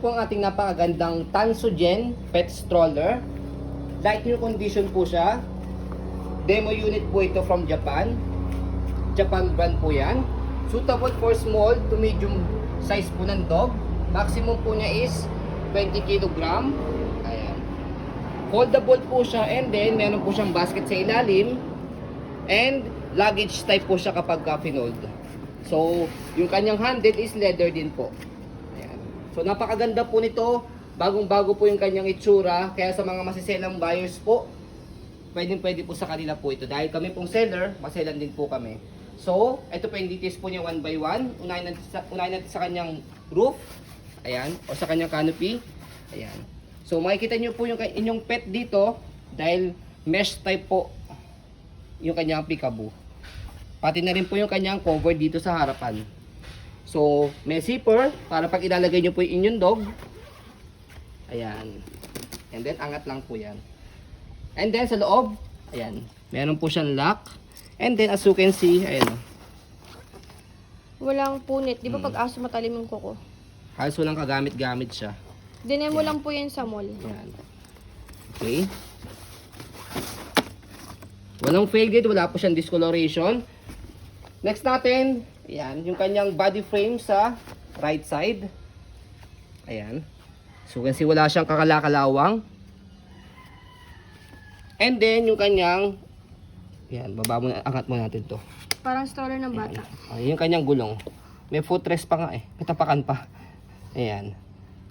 Po ang ating napakagandang Tansogen pet stroller. Light new condition po siya. Demo unit po ito from Japan. Japan brand po yan. Suitable for small to medium size po ng dog. Maximum po niya is 20 kg. Ayan. Foldable po siya, and then meron po siyang basket sa ilalim. And luggage type po siya kapag pinold. So, yung kanyang handle is leather din po. So napakaganda po nito, bagong-bago po yung kanyang itsura, kaya sa mga masiselang buyers po, pwede po sa kanila po ito. Dahil kami pong seller, maselan din po kami. So, ito po yung details po niya one by one. Unahin natin sa kanyang roof, ayan, o sa kanyang canopy, ayan. So makikita nyo po yung inyong pet dito, dahil mesh type po yung kanyang peekaboo. Pati na rin po yung kanyang cover dito sa harapan. So, may zipper para pag ilalagay nyo po yung inyong dog. Ayan. And then, angat lang po yan. And then, sa loob, ayan. Meron po siyang lock. And then, as you can see, ayan. Walang punit. Di ba pag aso matalim yung kuko? Halos walang kagamit-gamit siya. Dinemo lang po yan sa mall. Ayan. Okay. Walang faded, wala po siyang discoloration. Next natin, ayan, yung kanyang body frame sa right side. Ayan. So, kasi wala siyang kakalakalawang. And then, yung kanyang, ayan, baba mo na, angat mo natin to. Parang stroller ng bata. Ayan, yung kanyang gulong. May footrest pa nga eh. May tapakan pa. Ayan.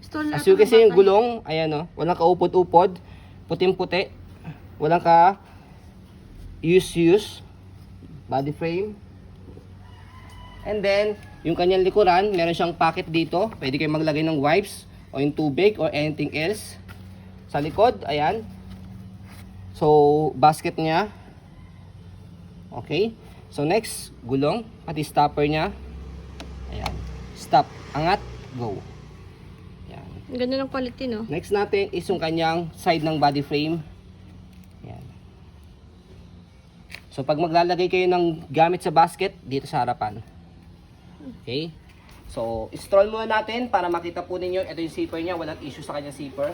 Stroller As you can see, yung gulong, ayan o, walang kaupod-upod. Puting-puti. Walang ka use. Body frame. And then, yung kanyang likuran, meron siyang pocket dito. Pwede kayong maglagay ng wipes o yung tubig or anything else. Sa likod, ayan. So, basket niya. Okay. So, next, gulong. Pati stopper niya. Ayan. Stop. Angat. Go. Ayan. Ang ganda ng quality, no? Next natin is yung kanyang side ng body frame. Ayan. So, pag maglalagay kayo ng gamit sa basket, dito sa harapan. Okay. So, stroll muna natin para makita po ninyo. Ito yung zipper niya. Walang issue sa kanyang zipper.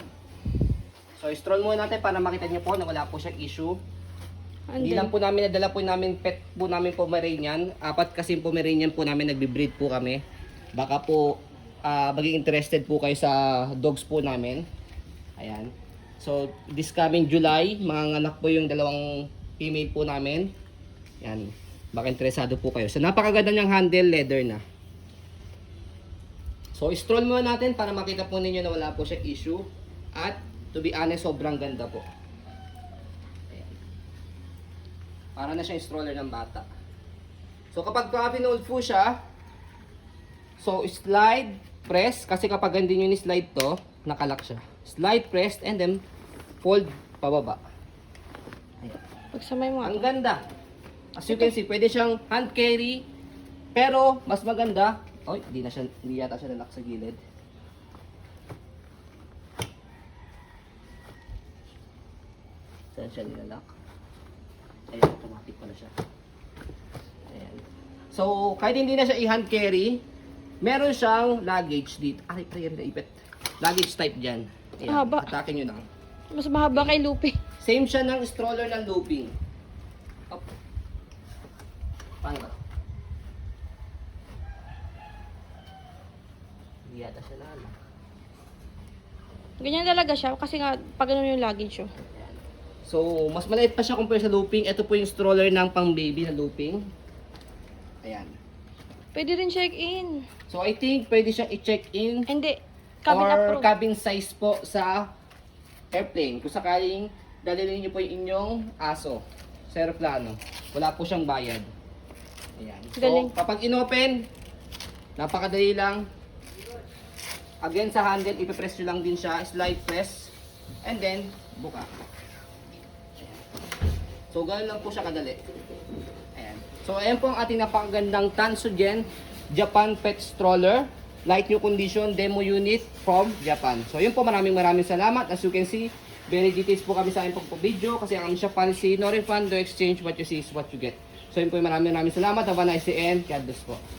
So, stroll muna natin para makita niyo po na wala po siyang issue. Hindi lang po namin nadala po namin pet po namin Pomeranian. Apat kasi Pomeranian po namin, nagbe-breed po kami. Baka po maging interested po kayo sa dogs po namin. Ayan. So, this coming July, mga anak po yung dalawang female po namin. Ayan. Baka interesado po kayo. So, napakaganda niyang handle, leather na. So, stroll muna natin para makita po ninyo na wala po siyang issue. At, to be honest, sobrang ganda po. Ayan. Para na siyang stroller ng bata. So, kapag pinold po siya, so, slide, press, kasi kapag hindi nyo ni-slide to, nakalock siya. Slide, press, and then, fold, pababa. Ayan. Pagsamay mo. Ang ganda. As you can see, pwede siyang hand carry, pero mas maganda, hindi yata siya nalock sa gilid. Saan siya nilalock? Ayan, automatic pala siya. Ayan. So, kahit hindi na siya i-hand carry, meron siyang luggage dito. Ayan na ipit. Luggage type dyan. Ayan, Mahaba. atakin nyo lang. Mas mahaba kay Lupe. Same siya ng stroller ng looping. Up. Paano ba? Hindi yata siya lalo. Ganyan talaga siya kasi nga pag ganun yung luggage oh. So, mas maliit pa siya compare sa looping. Ito po yung stroller ng pang baby na looping. Ayan. Pwede rin check-in. So, I think pwede siyang i-check-in Hindi. Cabin or approve. cabin size po sa airplane. Kung sakaling dalhin niyo po yung inyong aso sa aeroplano. Wala po siyang bayad. Ayan. So, Galing. kapag inopen, napakadali lang. Again, sa handle, ipipress nyo lang din siya. Slide press. And then, buka. Ayan. So, ganoon lang po siya kadali. Ayan. So, ayan po ang ating napakagandang Tansogen Japan Pet Stroller. Light new condition, demo unit from Japan. So, yun po, maraming salamat. As you can see, very details po kami sa aking video kasi ang siya policy, no refund, no exchange, what you see is what you get. So, yun po, maraming salamat. Have a nice day and God bless po.